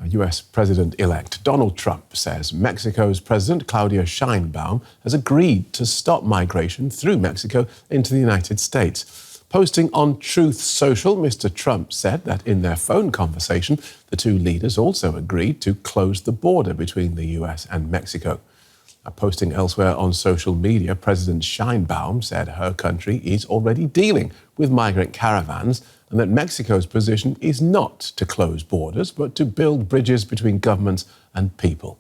US President-elect Donald Trump says Mexico's President Claudia Sheinbaum has agreed to stop migration through Mexico into the United States. Posting on Truth Social, Mr. Trump said that in their phone conversation, the two leaders also agreed to close the border between the US and Mexico. Posting elsewhere on social media, President Sheinbaum said her country is already dealing with migrant caravans and that Mexico's position is not to close borders, but to build bridges between governments and people.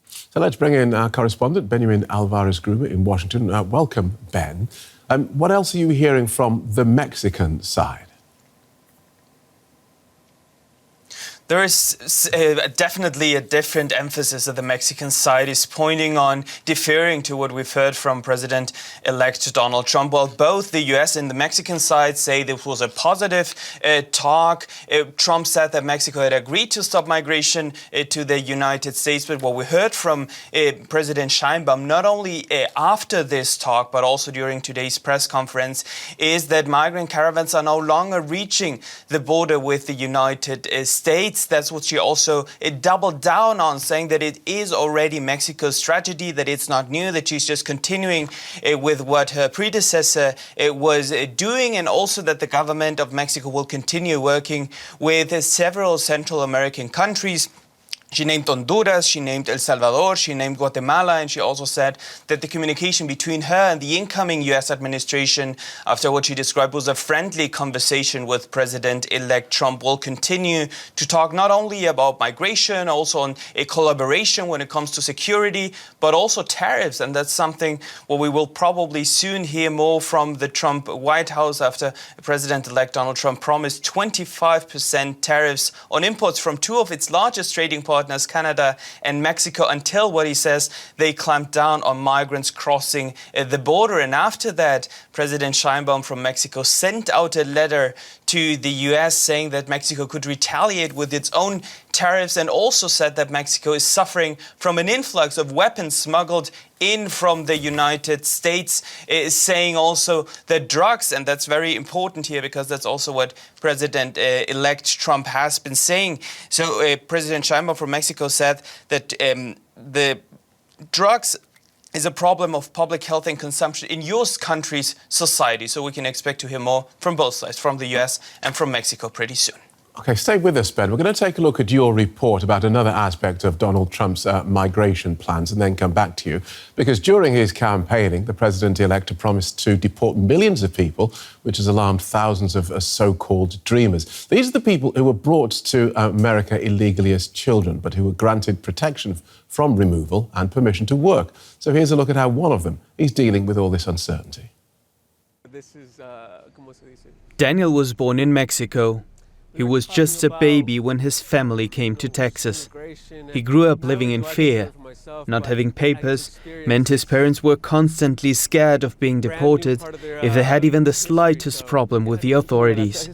So let's bring in our correspondent, Benjamin Alvarez-Gruber in Washington. Welcome, Ben. What else are you hearing from the Mexican side? There is definitely a different emphasis that the Mexican side is pointing on, deferring to what we've heard from President-elect Donald Trump. While both the US and the Mexican side say this was a positive talk, Trump said that Mexico had agreed to stop migration to the United States. But what we heard from President Sheinbaum, not only after this talk, but also during today's press conference, is that migrant caravans are no longer reaching the border with the United States. That's what she also doubled down on, saying that it is already Mexico's strategy, that it's not new, that she's just continuing with what her predecessor was doing, and also that the government of Mexico will continue working with several Central American countries. She named Honduras, she named El Salvador, she named Guatemala, and she also said that the communication between her and the incoming U.S. administration, after what she described was a friendly conversation with President-elect Trump, will continue to talk not only about migration, also on a collaboration when it comes to security, but also tariffs. And that's something what we will probably soon hear more from the Trump White House after President-elect Donald Trump promised 25% tariffs on imports from two of its largest trading partners, Canada and Mexico, until what he says they clamp down on migrants crossing the border. And after that, President Sheinbaum from Mexico sent out a letter to the US saying that Mexico could retaliate with its own tariffs, and also said that Mexico is suffering from an influx of weapons smuggled in from the United States, saying also that drugs, and that's very important here because that's also what President-elect Trump has been saying. So President Sheinbaum from Mexico said that the drugs is a problem of public health and consumption in your country's society. So we can expect to hear more from both sides, from the US and from Mexico pretty soon. OK, stay with us, Ben. We're going to take a look at your report about another aspect of Donald Trump's migration plans and then come back to you. Because during his campaigning, the president-elect promised to deport millions of people, which has alarmed thousands of so-called dreamers. These are the people who were brought to America illegally as children, but who were granted protection from removal and permission to work. So here's a look at how one of them is dealing with all this uncertainty. Daniel was born in Mexico. He was just a baby when his family came to Texas. He grew up living in fear. Not having papers meant his parents were constantly scared of being deported if they had even the slightest problem with the authorities.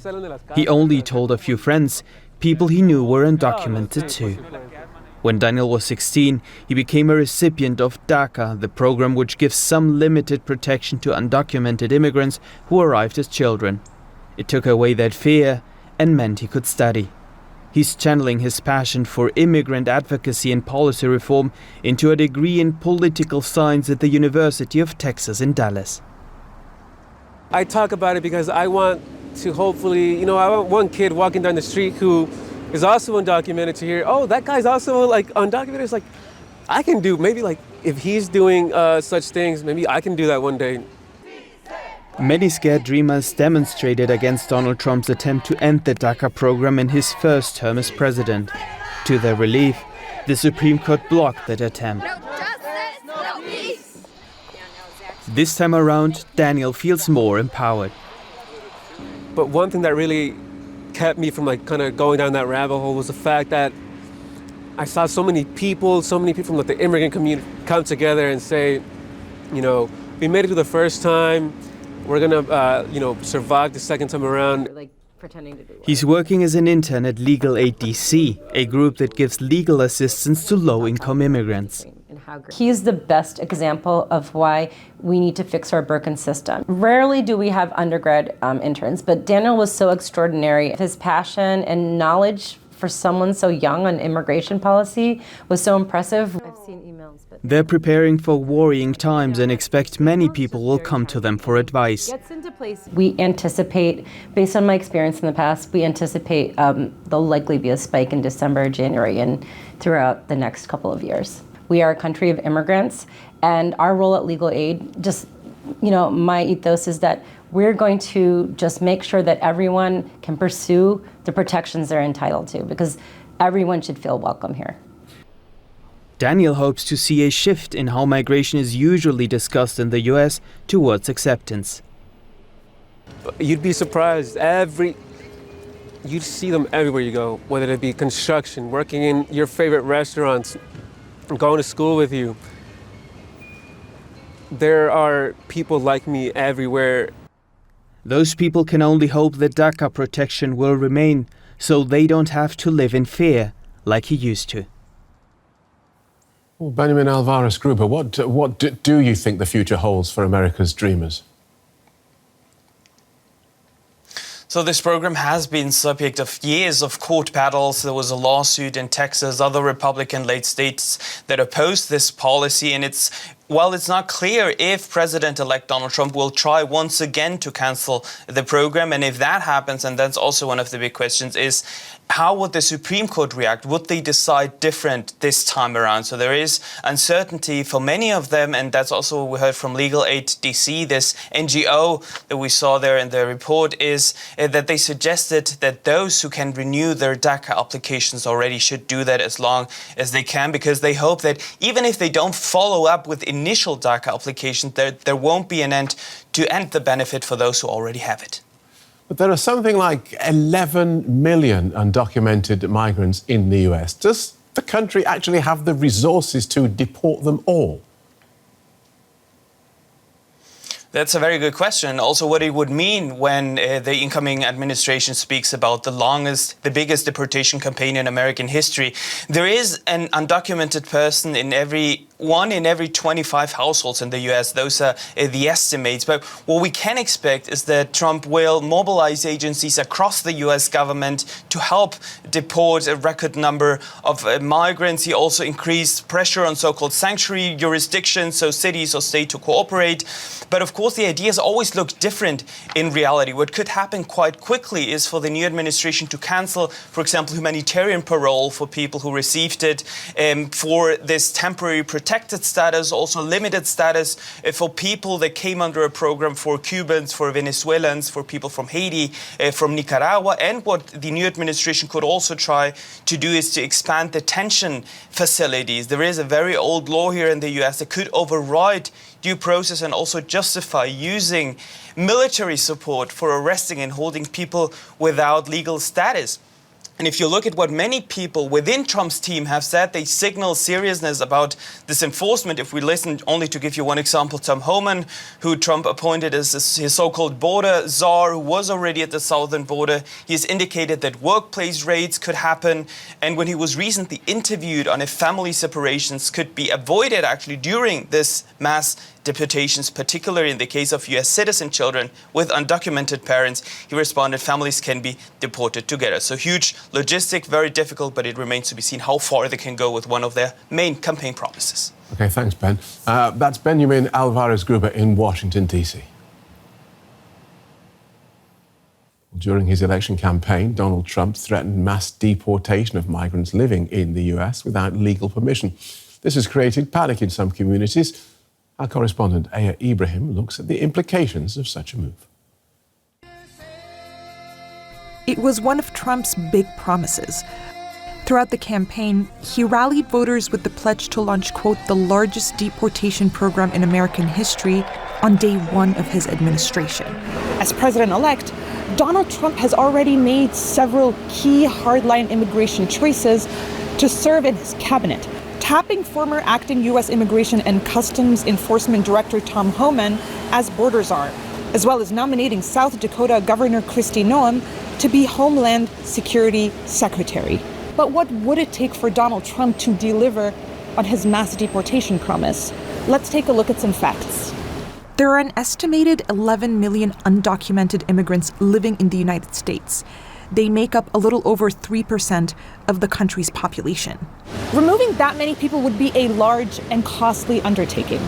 He only told a few friends. People he knew were undocumented too. When Daniel was 16, he became a recipient of DACA, the program which gives some limited protection to undocumented immigrants who arrived as children. It took away that fear and meant he could study. He's channeling his passion for immigrant advocacy and policy reform into a degree in political science at the University of Texas in Dallas. I talk about it because I want to hopefully, I want one kid walking down the street who is also undocumented to hear, oh, that guy's also undocumented. It's like, I can do, maybe if he's doing such things, maybe I can do that one day. Many scared dreamers demonstrated against Donald Trump's attempt to end the DACA program in his first term as president. To their relief, the Supreme Court blocked that attempt. No justice, no peace. This time around, Daniel feels more empowered. But one thing that really kept me from kind of going down that rabbit hole was the fact that I saw so many people from the immigrant community come together and say, we made it through the first time. We're gonna, survive the second time around. He's working as an intern at Legal Aid DC, a group that gives legal assistance to low-income immigrants. He's the best example of why we need to fix our Birkin system. Rarely do we have undergrad interns, but Daniel was so extraordinary. His passion and knowledge for someone so young on immigration policy was so impressive. I've seen emails, but They're preparing for worrying times and expect many people will come to them for advice. we anticipate, based on my experience in the past, we anticipate there'll likely be a spike in December, January, and throughout the next couple of years. We are a country of immigrants, and our role at Legal Aid, just, my ethos is that we're going to just make sure that everyone can pursue the protections they're entitled to, because everyone should feel welcome here. Daniel hopes to see a shift in how migration is usually discussed in the US towards acceptance. You'd be surprised. You'd see them everywhere you go, whether it be construction, working in your favorite restaurants, going to school with you. There are people like me everywhere. Those people can only hope that DACA protection will remain, so they don't have to live in fear like he used to. Well, Benjamin Alvarez-Gruber, what do you think the future holds for America's dreamers? So this program has been subject of years of court battles. There was a lawsuit in Texas, other Republican-led states that opposed this policy, and while it's not clear if President-elect Donald Trump will try once again to cancel the program, and if that happens, and that's also one of the big questions, is how would the Supreme Court react? Would they decide different this time around? So there is uncertainty for many of them, and that's also what we heard from Legal Aid DC, this NGO that we saw there in the report, is that they suggested that those who can renew their DACA applications already should do that as long as they can, because they hope that even if they don't follow up with initial DACA application, there won't be an end to end the benefit for those who already have it. But there are something like 11 million undocumented migrants in the US. Does the country actually have the resources to deport them all? That's a very good question. Also, what it would mean when the incoming administration speaks about the biggest deportation campaign in American history. There is an undocumented person in every 25 households in the US. Those are the estimates. But what we can expect is that Trump will mobilize agencies across the US government to help deport a record number of migrants. He also increased pressure on so-called sanctuary jurisdictions, so cities or states to cooperate. But of course, the ideas always look different in reality. What could happen quite quickly is for the new administration to cancel, for example, humanitarian parole for people who received it, for this temporary protected status, also limited status for people that came under a program for Cubans, for Venezuelans, for people from Haiti, from Nicaragua. And what the new administration could also try to do is to expand detention facilities. There is a very old law here in the US that could override due process and also justify using military support for arresting and holding people without legal status. And if you look at what many people within Trump's team have said, they signal seriousness about this enforcement. If we listen, only to give you one example, Tom Homan, who Trump appointed as his so-called border czar, who was already at the southern border, he has indicated that workplace raids could happen. And when he was recently interviewed on if family separations could be avoided actually during this mass deportations, particularly in the case of US citizen children with undocumented parents, he responded, families can be deported together. So huge logistic, very difficult, but it remains to be seen how far they can go with one of their main campaign promises. OK, thanks, Ben. That's Benjamin Alvarez-Gruber in Washington, D.C. During his election campaign, Donald Trump threatened mass deportation of migrants living in the US without legal permission. This has created panic in some communities. Our correspondent, Aya Ibrahim, looks at the implications of such a move. It was one of Trump's big promises. Throughout the campaign, he rallied voters with the pledge to launch, quote, the largest deportation program in American history on day one of his administration. As president-elect, Donald Trump has already made several key hardline immigration choices to serve in his cabinet, tapping former acting U.S. Immigration and Customs Enforcement Director Tom Homan as border czar, as well as nominating South Dakota Governor Kristi Noem to be Homeland Security Secretary. But what would it take for Donald Trump to deliver on his mass deportation promise? Let's take a look at some facts. There are an estimated 11 million undocumented immigrants living in the United States. They make up a little over 3% of the country's population. Removing that many people would be a large and costly undertaking.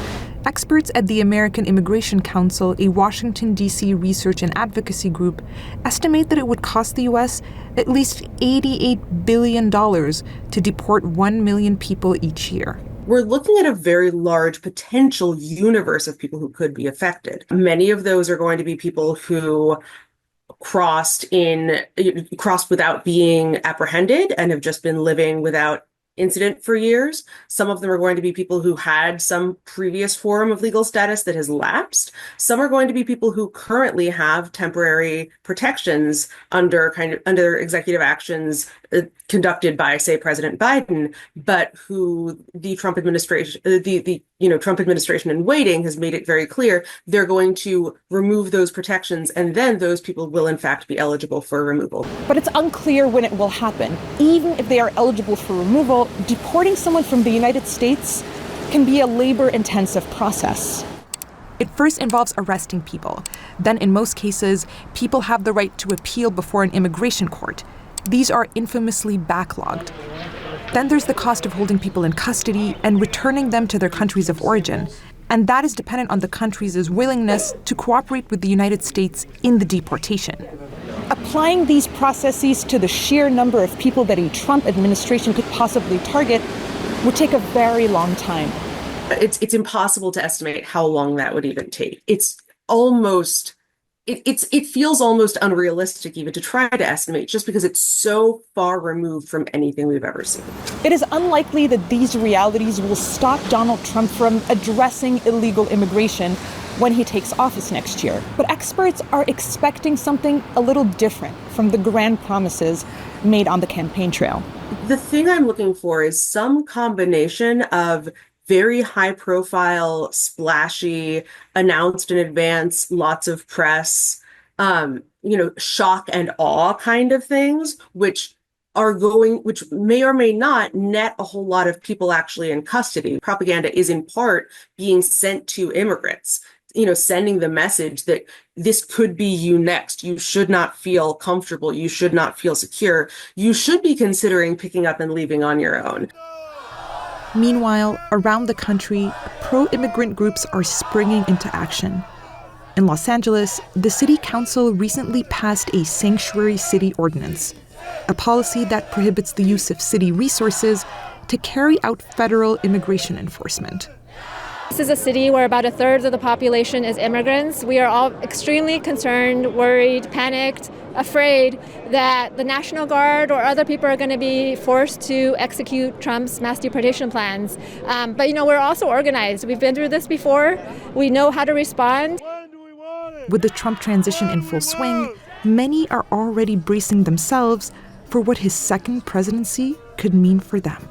Experts at the American Immigration Council, a Washington, D.C. research and advocacy group, estimate that it would cost the U.S. at least $88 billion to deport 1 million people each year. We're looking at a very large potential universe of people who could be affected. Many of those are going to be people who crossed without being apprehended and have just been living without incident for years. Some of them are going to be people who had some previous form of legal status that has lapsed. Some are going to be people who currently have temporary protections under executive actions conducted by, say, President Biden, but who the Trump administration, Trump administration in waiting has made it very clear they're going to remove those protections, and then those people will in fact be eligible for removal. But it's unclear when it will happen. Even if they are eligible for removal, deporting someone from the United States can be a labor-intensive process. It first involves arresting people. Then, in most cases, people have the right to appeal before an immigration court. These are infamously backlogged. Then there's the cost of holding people in custody and returning them to their countries of origin. And that is dependent on the country's willingness to cooperate with the United States in the deportation. Applying these processes to the sheer number of people that a Trump administration could possibly target would take a very long time. It's impossible to estimate how long that would even take. It feels almost unrealistic even to try to estimate, just because it's so far removed from anything we've ever seen. It is unlikely that these realities will stop Donald Trump from addressing illegal immigration when he takes office next year. But experts are expecting something a little different from the grand promises made on the campaign trail. The thing I'm looking for is some combination of very high profile, splashy, announced in advance, lots of press, shock and awe kind of things, which may or may not net a whole lot of people actually in custody. Propaganda is in part being sent to immigrants, sending the message that this could be you next. You should not feel comfortable. You should not feel secure. You should be considering picking up and leaving on your own. Meanwhile, around the country, pro-immigrant groups are springing into action. In Los Angeles, the city council recently passed a sanctuary city ordinance, a policy that prohibits the use of city resources to carry out federal immigration enforcement. This is a city where about a third of the population is immigrants. We are all extremely concerned, worried, panicked, afraid that the National Guard or other people are going to be forced to execute Trump's mass deportation plans. But we're also organized. We've been through this before. We know how to respond. With the Trump transition in full swing, many are already bracing themselves for what his second presidency could mean for them.